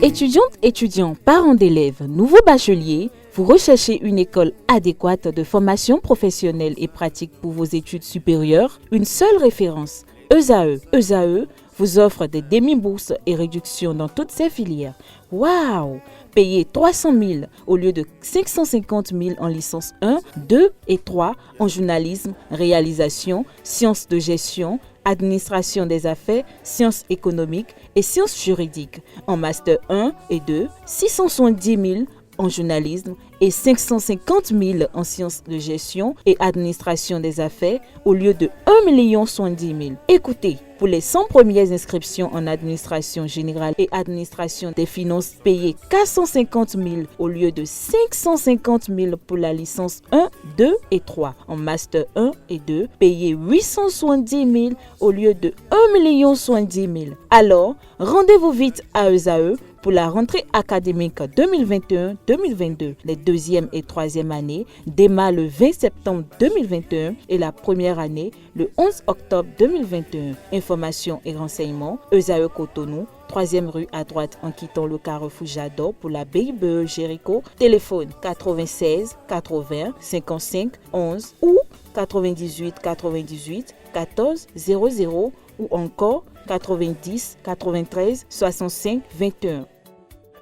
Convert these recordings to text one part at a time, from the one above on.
Étudiantes, étudiants, parents d'élèves, nouveaux bacheliers, vous recherchez une école adéquate de formation professionnelle et pratique pour vos études supérieures? Une seule référence, ESAE. ESAE vous offre des demi-bourses et réductions dans toutes ces filières. Waouh! Payez 300 000 au lieu de 550 000 en licence 1, 2 et 3 en journalisme, réalisation, sciences de gestion, administration des affaires, sciences économiques et sciences juridiques. En master 1 et 2, 670 000 en journalisme et 550 000 en sciences de gestion et administration des affaires au lieu de 1 070 000. Écoutez, pour les 100 premières inscriptions en administration générale et administration des finances, payez 450 000 au lieu de 550 000 pour la licence 1, 2 et 3. En master 1 et 2, payez 870 000 au lieu de 1 070 000. Alors, rendez-vous vite à ESAE pour la rentrée académique 2021-2022. Les deuxième et troisième années démarrent le 20 septembre 2021 et la première année le 11 octobre 2021. Informations et renseignements, ESAE Cotonou, 3e rue à droite en quittant le carrefour Jadot pour la BIBE Jéricho. Téléphone 96 80 55 11 ou 98 98 14 00 ou encore 90 93 65 21.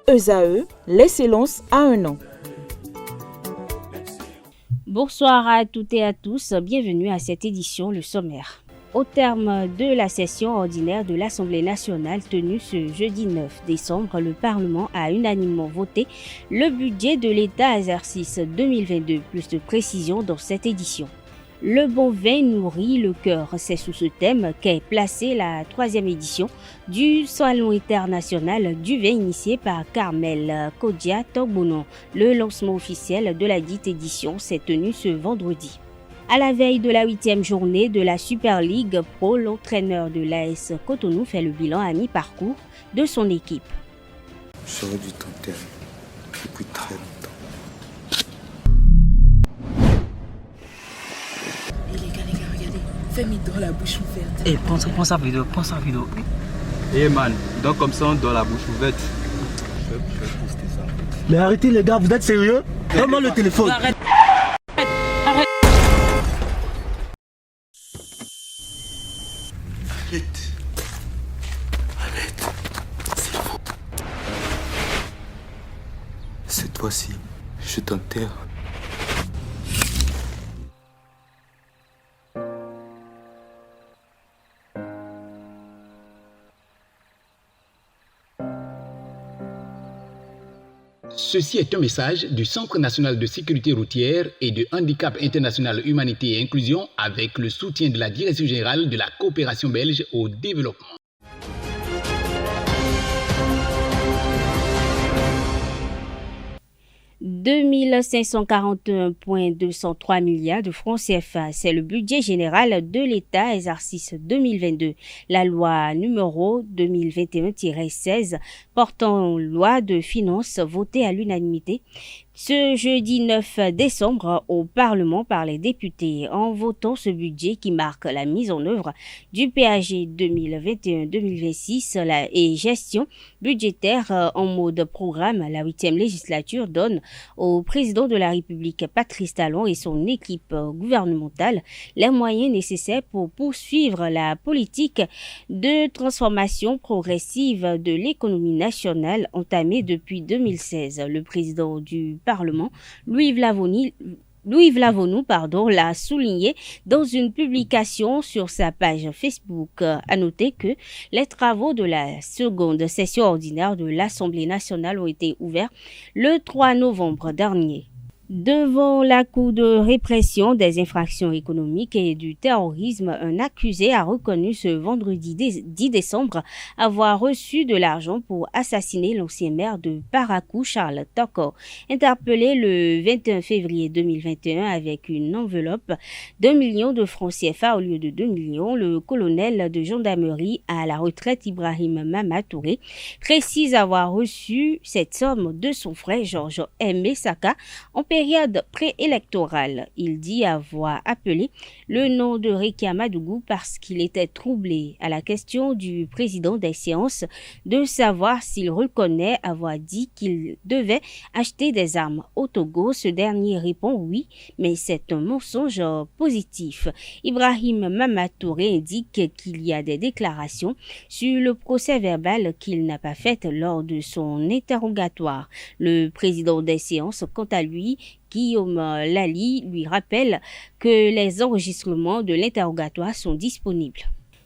ESAE, l'excellence à un an. Bonsoir à toutes et à tous, bienvenue à cette édition, le sommaire. Au terme de la session ordinaire de l'Assemblée nationale tenue ce jeudi 9 décembre, le Parlement a unanimement voté le budget de l'État exercice 2022. Plus de précisions dans cette édition. Le bon vin nourrit le cœur. C'est sous ce thème qu'est placée la 3e édition du Salon international du vin initié par Carmel Kodia Togbono. Le lancement officiel de la dite édition s'est tenu ce vendredi. À la veille de la 8e journée de la Super League Pro, l'entraîneur de l'AS Cotonou fait le bilan à mi-parcours de son équipe. J'aurais dû t'enterrer depuis très longtemps. Fais-moi dans la bouche ouverte. Eh, prends sa vidéo. Eh man, donc comme ça on doit la bouche ouverte. Je vais poster ça. Mais arrêtez les gars, vous êtes sérieux? Donne-moi le téléphone. Arrête. Arrête, c'est faux. Cette fois-ci, je t'enterre. Ceci est un message du Centre national de sécurité routière et de handicap international humanité et inclusion avec le soutien de la Direction générale de la coopération belge au développement. 2541,203 milliards de francs CFA. C'est le budget général de l'État exercice 2022. La loi numéro 2021-16 portant loi de finances votée à l'unanimité ce jeudi 9 décembre au Parlement par les députés en votant ce budget qui marque la mise en œuvre du PAG 2021-2026 et gestion budgétaire en mode programme. La 8e législature donne au président de la République Patrice Talon et son équipe gouvernementale les moyens nécessaires pour poursuivre la politique de transformation progressive de l'économie nationale entamée depuis 2016. Le président du Parlement, Louis Vlavonou, l'a souligné dans une publication sur sa page Facebook. À noter que les travaux de la seconde session ordinaire de l'Assemblée nationale ont été ouverts le 3 novembre dernier. Devant la Cour de répression des infractions économiques et du terrorisme, un accusé a reconnu ce vendredi 10 décembre avoir reçu de l'argent pour assassiner l'ancien maire de Parakou, Charles Toko. Interpellé le 21 février 2021 avec une enveloppe d'1 million de francs CFA au lieu de 2 millions, le colonel de gendarmerie à la retraite Ibrahim Mama Touré précise avoir reçu cette somme de son frère Georges Aimé Saka en période période préélectorale. Il dit avoir appelé le nom de Réki Amadougou parce qu'il était troublé à la question du président des séances de savoir s'il reconnaît avoir dit qu'il devait acheter des armes au Togo. Ce dernier répond oui, mais c'est un mensonge positif. Ibrahim Mamatouré indique qu'il y a des déclarations sur le procès verbal qu'il n'a pas faites lors de son interrogatoire. Le président des séances, quant à lui, Guillaume Lally, lui rappelle que les enregistrements de l'interrogatoire sont disponibles.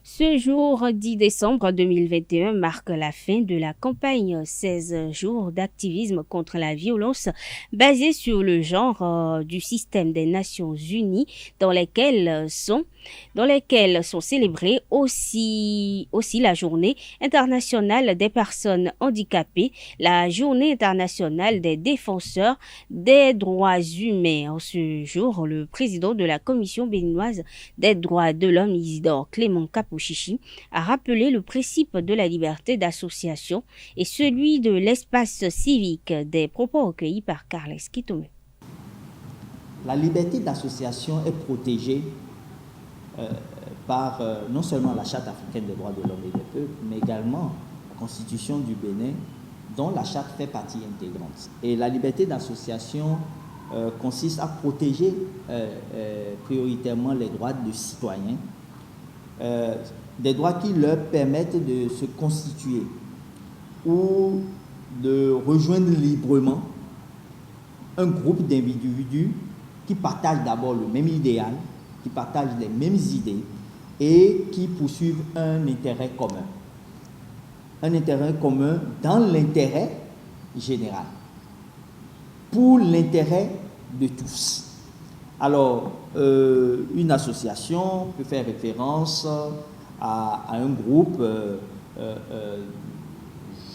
Ce jour 10 décembre 2021 marque la fin de la campagne 16 jours d'activisme contre la violence basée sur le genre du système des Nations Unies dans lesquelles sont célébrées aussi la journée internationale des personnes handicapées, la journée internationale des défenseurs des droits humains. En ce jour, le président de la Commission béninoise des droits de l'homme, Isidore Clément Kapouchichi, a rappelé le principe de la liberté d'association et celui de l'espace civique, des propos recueillis par Carles Kitome. La liberté d'association est protégée par non seulement la Charte africaine des droits de l'homme et des peuples, mais également la Constitution du Bénin, dont la Charte fait partie intégrante. Et la liberté d'association consiste à protéger prioritairement les droits de citoyens, des droits qui leur permettent de se constituer ou de rejoindre librement un groupe d'individus qui partagent d'abord le même idéal, qui partagent les mêmes idées et qui poursuivent un intérêt commun. Un intérêt commun dans l'intérêt général, pour l'intérêt de tous. Alors, une association peut faire référence à un groupe,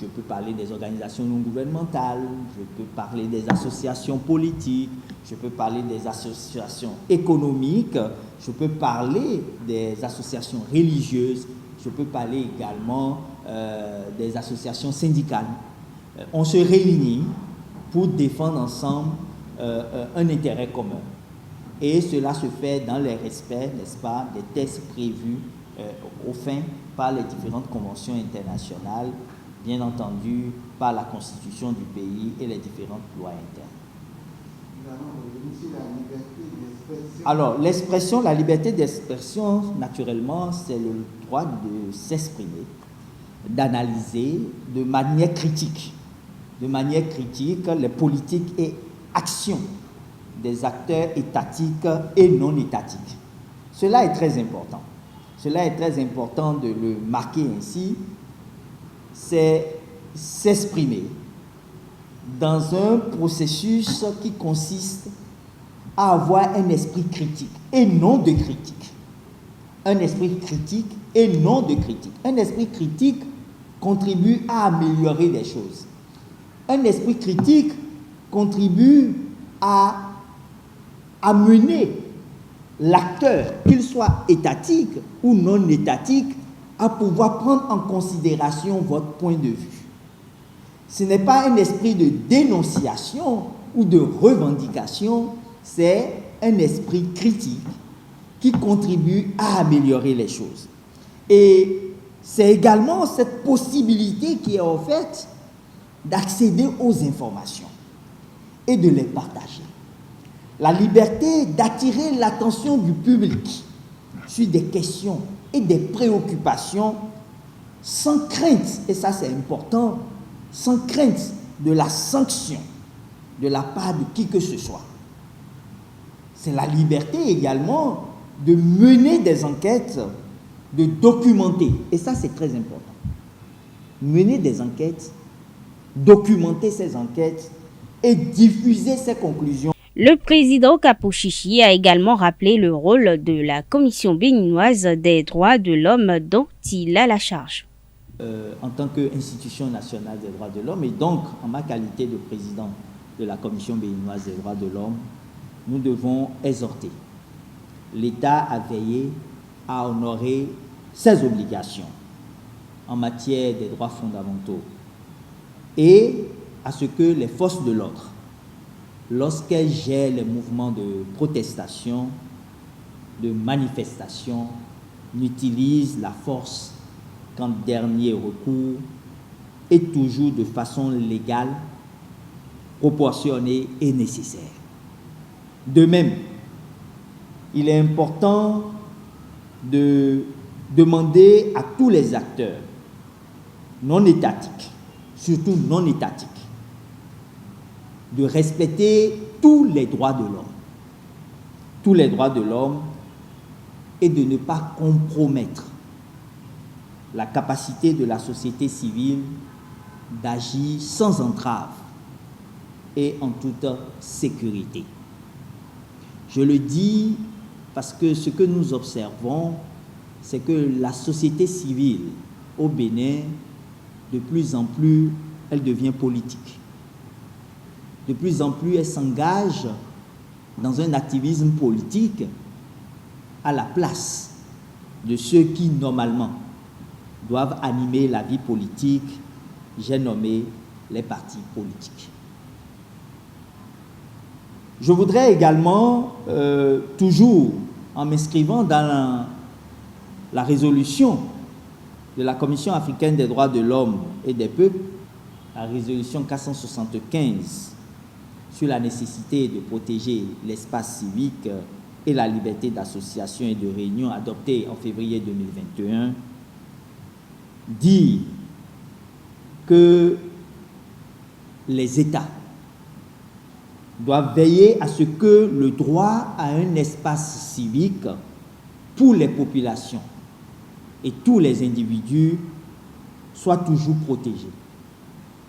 je peux parler des organisations non gouvernementales, je peux parler des associations politiques, je peux parler des associations économiques, je peux parler des associations religieuses, je peux parler également des associations syndicales. On se réunit pour défendre ensemble un intérêt commun. Et cela se fait dans le respect, n'est-ce pas, des textes prévus au fin par les différentes conventions internationales, bien entendu par la constitution du pays et les différentes lois internes. Alors, l'expression, la liberté d'expression, naturellement, c'est le droit de s'exprimer, d'analyser de manière critique les politiques et actions des acteurs étatiques et non étatiques. Cela est très important. Cela est très important de le marquer ainsi. C'est s'exprimer dans un processus qui consiste à avoir un esprit critique et non de critique. Un esprit critique et non de critique. Un esprit critique contribue à améliorer les choses. Un esprit critique contribue à amener l'acteur, qu'il soit étatique ou non étatique, à pouvoir prendre en considération votre point de vue. Ce n'est pas un esprit de dénonciation ou de revendication, c'est un esprit critique qui contribue à améliorer les choses. Et c'est également cette possibilité qui est offerte d'accéder aux informations et de les partager. La liberté d'attirer l'attention du public sur des questions et des préoccupations sans crainte, et ça c'est important, sans crainte de la sanction de la part de qui que ce soit. C'est la liberté également de mener des enquêtes, de documenter, et ça c'est très important. Mener des enquêtes, documenter ces enquêtes et diffuser ces conclusions. Le président Kapouchichi a également rappelé le rôle de la Commission béninoise des droits de l'homme dont il a la charge. En tant qu'institution nationale des droits de l'homme et donc en ma qualité de président de la Commission béninoise des droits de l'homme, nous devons exhorter l'État à veiller à honorer ses obligations en matière des droits fondamentaux et à ce que les forces de l'ordre lorsqu'elle gère les mouvements de protestation, de manifestation, n'utilise la force qu'en dernier recours et toujours de façon légale, proportionnée et nécessaire. De même, il est important de demander à tous les acteurs non étatiques, surtout non étatiques, de respecter tous les droits de l'homme, et de ne pas compromettre la capacité de la société civile d'agir sans entrave et en toute sécurité. Je le dis parce que ce que nous observons, c'est que la société civile au Bénin, de plus en plus, elle devient politique. De plus en plus, elle s'engage dans un activisme politique à la place de ceux qui, normalement, doivent animer la vie politique, j'ai nommé les partis politiques. Je voudrais également, toujours en m'inscrivant dans la résolution de la Commission africaine des droits de l'homme et des peuples, la résolution 475 sur la nécessité de protéger l'espace civique et la liberté d'association et de réunion adoptée en février 2021, dit que les États doivent veiller à ce que le droit à un espace civique pour les populations et tous les individus soit toujours protégé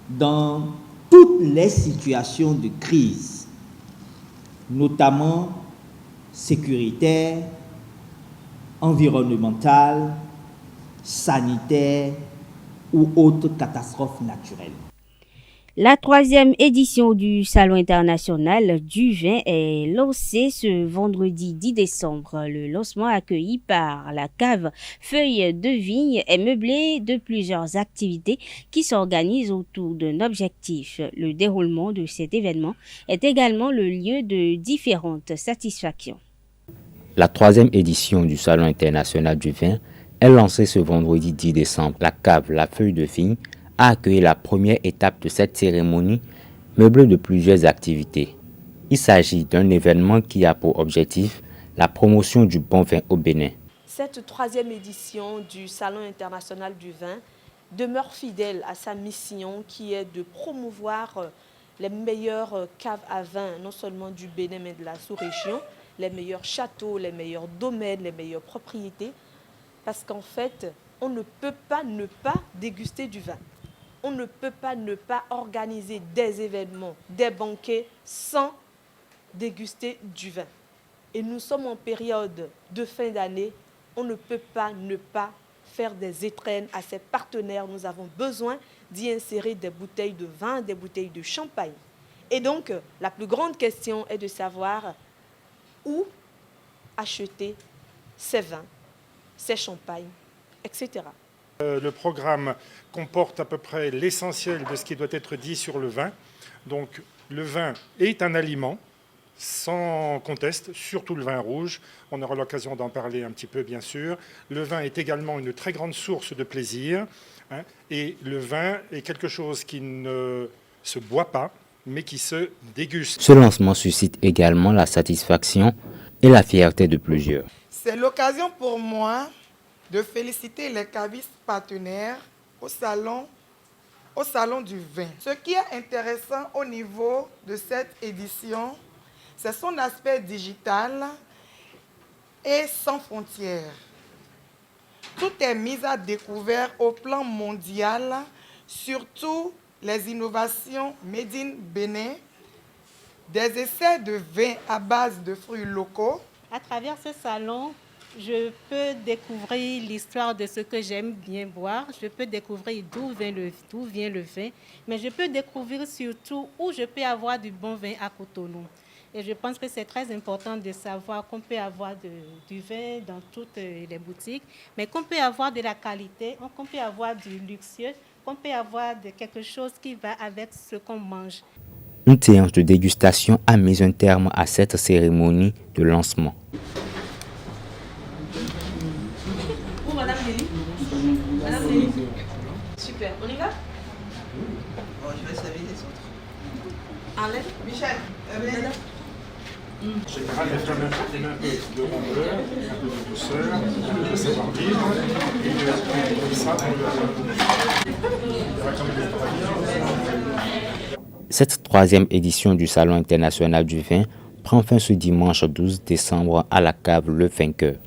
dans toutes les situations de crise, notamment sécuritaire, environnementale, sanitaire ou autres catastrophes naturelles. La 3e édition du Salon international du vin est lancée ce vendredi 10 décembre. Le lancement accueilli par la cave Feuille de Vigne est meublé de plusieurs activités qui s'organisent autour d'un objectif. Le déroulement de cet événement est également le lieu de différentes satisfactions. La 3e édition du Salon international du vin est lancée ce vendredi 10 décembre. La cave La Feuille de Vigne a accueilli la première étape de cette cérémonie, meublée de plusieurs activités. Il s'agit d'un événement qui a pour objectif la promotion du bon vin au Bénin. Cette 3e édition du Salon international du vin demeure fidèle à sa mission qui est de promouvoir les meilleures caves à vin, non seulement du Bénin mais de la sous-région, les meilleurs châteaux, les meilleurs domaines, les meilleures propriétés, parce qu'en fait, on ne peut pas ne pas déguster du vin. On ne peut pas ne pas organiser des événements, des banquets sans déguster du vin. Et nous sommes en période de fin d'année, on ne peut pas ne pas faire des étrennes à ses partenaires. Nous avons besoin d'y insérer des bouteilles de vin, des bouteilles de champagne. Et donc, la plus grande question est de savoir où acheter ces vins, ces champagnes, etc. Le programme comporte à peu près l'essentiel de ce qui doit être dit sur le vin. Donc, le vin est un aliment, sans conteste, surtout le vin rouge. On aura l'occasion d'en parler un petit peu, bien sûr. Le vin est également une très grande source de plaisir. Et le vin est quelque chose qui ne se boit pas, mais qui se déguste. Ce lancement suscite également la satisfaction et la fierté de plusieurs. C'est l'occasion pour moi de féliciter les cavistes partenaires au salon du vin. Ce qui est intéressant au niveau de cette édition, c'est son aspect digital et sans frontières. Tout est mis à découvert au plan mondial, surtout les innovations Made in Bénin, des essais de vin à base de fruits locaux. À travers ce salon, je peux découvrir l'histoire de ce que j'aime bien boire, je peux découvrir d'où vient le vin, mais je peux découvrir surtout où je peux avoir du bon vin à Cotonou. Et je pense que c'est très important de savoir qu'on peut avoir du vin dans toutes les boutiques, mais qu'on peut avoir de la qualité, qu'on peut avoir du luxueux, qu'on peut avoir de quelque chose qui va avec ce qu'on mange. Une séance de dégustation a mis un terme à cette cérémonie de lancement. Où Madame Nelly? Madame Nelly. Super, on y va? Bon, je vais servir les autres. Enlève. Michel, Madame. En général, les femmes impriment un peu de rondeur, un peu de douceur, un peu de savoir-vivre, et comme ça, on va quand même être. Cette troisième édition du Salon international du vin prend fin ce dimanche 12 décembre à la cave Le Vainqueur.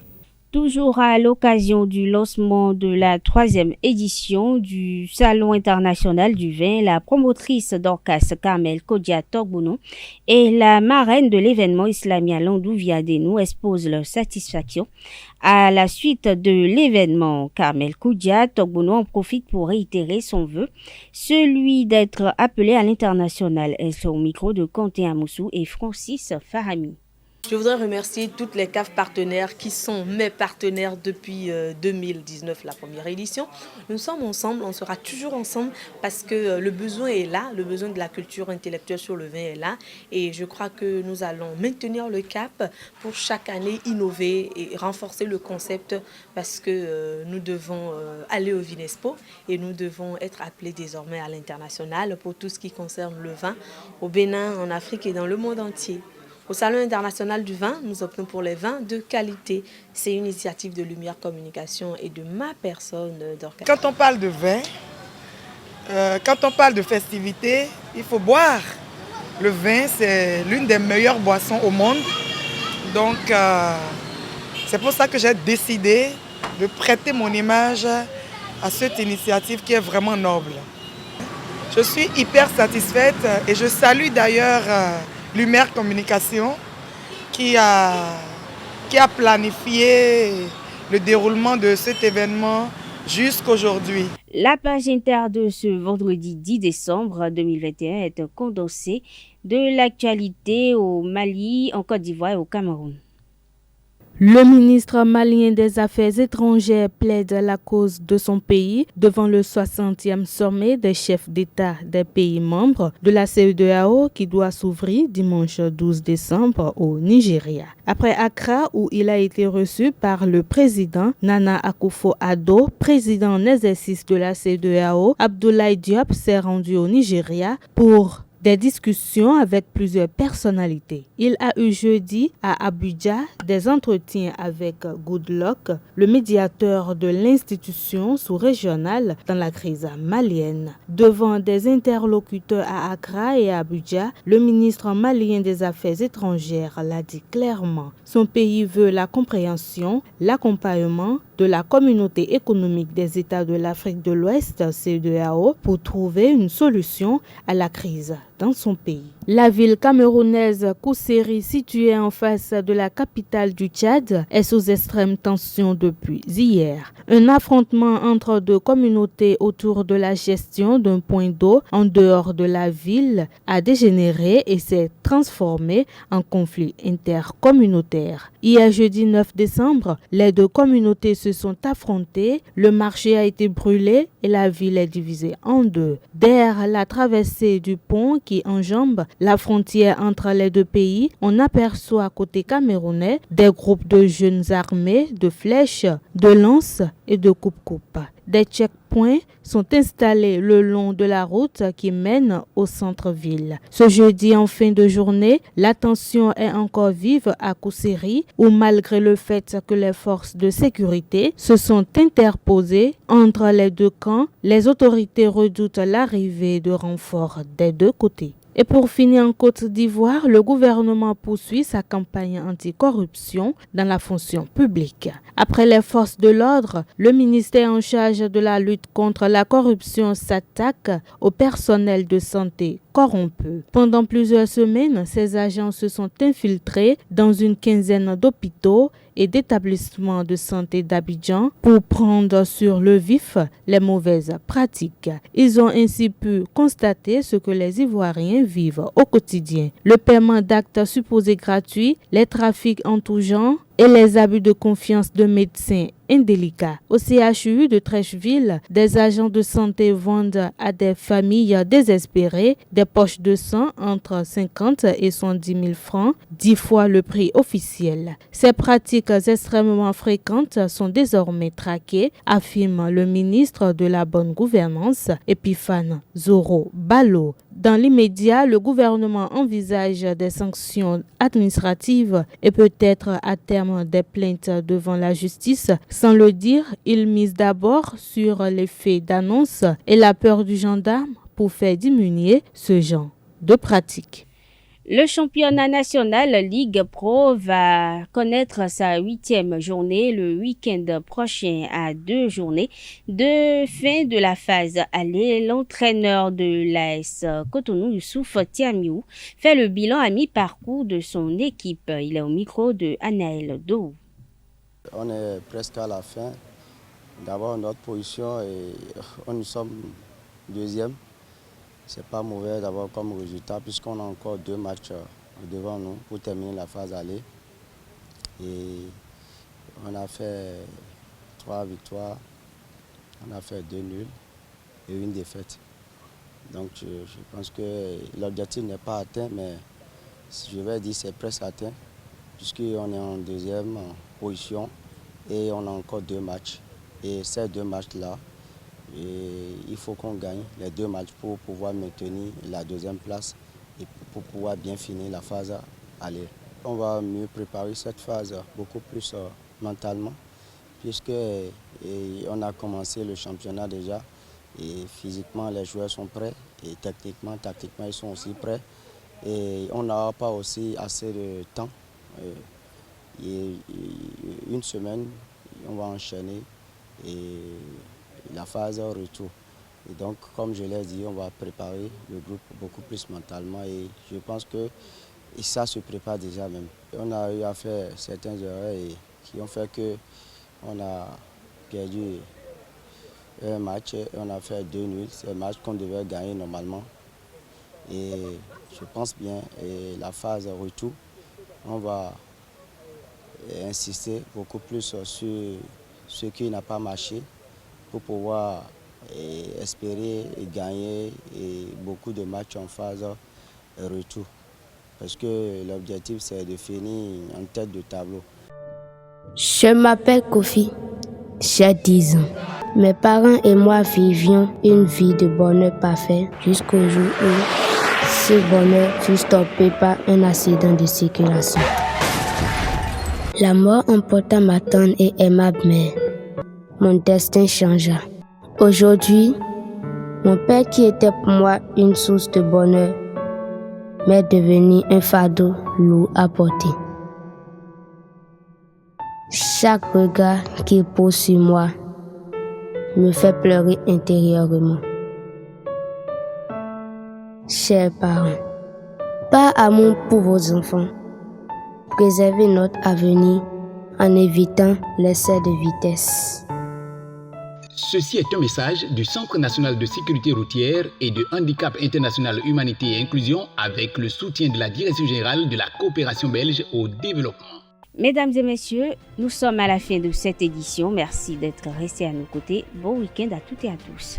Toujours à l'occasion du lancement de la troisième édition du Salon international du vin, la promotrice d'Orcas Carmel Kodia Togbounou et la marraine de l'événement Islamia Landou Viadeno exposent leur satisfaction. À la suite de l'événement, Carmel Kodia Togbounou en profite pour réitérer son vœu, celui d'être appelé à l'international. Elle est au micro de Quentin Amoussou et Francis Farami. Je voudrais remercier toutes les caves partenaires qui sont mes partenaires depuis 2019, la première édition. Nous sommes ensemble, on sera toujours ensemble parce que le besoin est là, le besoin de la culture intellectuelle sur le vin est là. Et je crois que nous allons maintenir le cap pour chaque année innover et renforcer le concept parce que nous devons aller au Vinespo et nous devons être appelés désormais à l'international pour tout ce qui concerne le vin au Bénin, en Afrique et dans le monde entier. Au Salon international du vin, nous optons pour les vins de qualité. C'est une initiative de Lumière Communication et de ma personne d'Orcas. Quand on parle de vin, quand on parle de festivité, il faut boire. Le vin, c'est l'une des meilleures boissons au monde. Donc, c'est pour ça que j'ai décidé de prêter mon image à cette initiative qui est vraiment noble. Je suis hyper satisfaite et je salue d'ailleurs Lumière Communication qui a planifié le déroulement de cet événement jusqu'aujourd'hui. La page inter de ce vendredi 10 décembre 2021 est un condensé de l'actualité au Mali, en Côte d'Ivoire et au Cameroun. Le ministre malien des Affaires étrangères plaide la cause de son pays devant le 60e sommet des chefs d'État des pays membres de la CEDEAO qui doit s'ouvrir dimanche 12 décembre au Nigeria. Après Accra où il a été reçu par le président Nana Akufo-Addo, président en exercice de la CEDEAO, Abdoulaye Diop s'est rendu au Nigeria pour des discussions avec plusieurs personnalités. Il a eu jeudi à Abuja des entretiens avec Goodluck, le médiateur de l'institution sous-régionale dans la crise malienne. Devant des interlocuteurs à Accra et à Abuja, le ministre malien des Affaires étrangères l'a dit clairement. Son pays veut la compréhension, l'accompagnement de la communauté économique des États de l'Afrique de l'Ouest, CEDEAO, pour trouver une solution à la crise dans son pays. La ville camerounaise Kousséri, située en face de la capitale du Tchad, est sous extrême tension depuis hier. Un affrontement entre deux communautés autour de la gestion d'un point d'eau en dehors de la ville a dégénéré et s'est transformé en conflit intercommunautaire. Hier, jeudi 9 décembre, les deux communautés se sont affrontées, le marché a été brûlé et la ville est divisée en deux. Derrière la traversée du pont qui enjambe la frontière entre les deux pays, on aperçoit côté camerounais des groupes de jeunes armés de flèches, de lances et de coupe-coupe. Des checkpoints sont installés le long de la route qui mène au centre-ville. Ce jeudi en fin de journée, la tension est encore vive à Kousséri où malgré le fait que les forces de sécurité se sont interposées entre les deux camps, les autorités redoutent l'arrivée de renforts des deux côtés. Et pour finir en Côte d'Ivoire, le gouvernement poursuit sa campagne anticorruption dans la fonction publique. Après les forces de l'ordre, le ministère en charge de la lutte contre la corruption s'attaque au personnel de santé corrompu. Pendant plusieurs semaines, ces agents se sont infiltrés dans une quinzaine d'hôpitaux et d'établissements de santé d'Abidjan pour prendre sur le vif les mauvaises pratiques. Ils ont ainsi pu constater ce que les Ivoiriens vivent au quotidien. Le paiement d'actes supposés gratuits, les trafics en tout genre, et les abus de confiance de médecins indélicats. Au CHU de Trècheville, des agents de santé vendent à des familles désespérées des poches de sang entre 50 et 110 000 francs, 10 fois le prix officiel. Ces pratiques extrêmement fréquentes sont désormais traquées, affirme le ministre de la Bonne Gouvernance, Epiphane Zoro Balo. Dans l'immédiat, le gouvernement envisage des sanctions administratives et peut-être à terme des plaintes devant la justice. Sans le dire, il mise d'abord sur l'effet d'annonce et la peur du gendarme pour faire diminuer ce genre de pratique. Le championnat national Ligue Pro va connaître sa 8e journée le week-end prochain à 2 journées de fin de la phase aller. L'entraîneur de l'AS Cotonou, Youssouf Tiamiou, fait le bilan à mi-parcours de son équipe. Il est au micro de Anaël Dou. On est presque à la fin. D'abord, notre position, nous sommes deuxième. C'est pas mauvais d'abord comme résultat puisqu'on a encore 2 matchs devant nous pour terminer la phase aller. Et on a fait 3 victoires, on a fait 2 nuls et 1 défaite. Donc je pense que l'objectif n'est pas atteint, mais je vais dire c'est presque atteint puisqu'on est en 2e position et on a encore 2 matchs. Et ces 2 matchs-là, il faut qu'on gagne les 2 matchs pour pouvoir maintenir la 2e place et pour pouvoir bien finir la phase aller. On va mieux préparer cette phase beaucoup plus mentalement puisqu'on a commencé le championnat déjà et physiquement les joueurs sont prêts et techniquement, tactiquement ils sont aussi prêts et on n'a pas aussi assez de temps. Et 1 semaine, on va enchaîner et la phase retour. Et donc, comme je l'ai dit, on va préparer le groupe beaucoup plus mentalement et je pense que ça se prépare déjà même. On a eu à faire certaines erreurs qui ont fait qu'on a perdu un match et on a fait 2 nuls. C'est un match qu'on devait gagner normalement. Et je pense bien, et la phase retour, on va insister beaucoup plus sur ce qui n'a pas marché pour pouvoir espérer gagner beaucoup de matchs en phase retour. Parce que l'objectif, c'est de finir en tête de tableau. Je m'appelle Kofi, j'ai 10 ans. Mes parents et moi vivions une vie de bonheur parfait jusqu'au jour où ce bonheur fut stoppé par un accident de circulation. La mort emporta ma tendre et aimable mère. Mon destin changea. Aujourd'hui, mon père qui était pour moi une source de bonheur m'est devenu un fardeau lourd à porter. Chaque regard qu'il pose sur moi me fait pleurer intérieurement. Chers parents, par amour pour vos enfants, préservez notre avenir en évitant l'excès de vitesse. Ceci est un message du Centre national de sécurité routière et de handicap international humanité et inclusion avec le soutien de la Direction générale de la coopération belge au développement. Mesdames et messieurs, nous sommes à la fin de cette édition. Merci d'être restés à nos côtés. Bon week-end à toutes et à tous.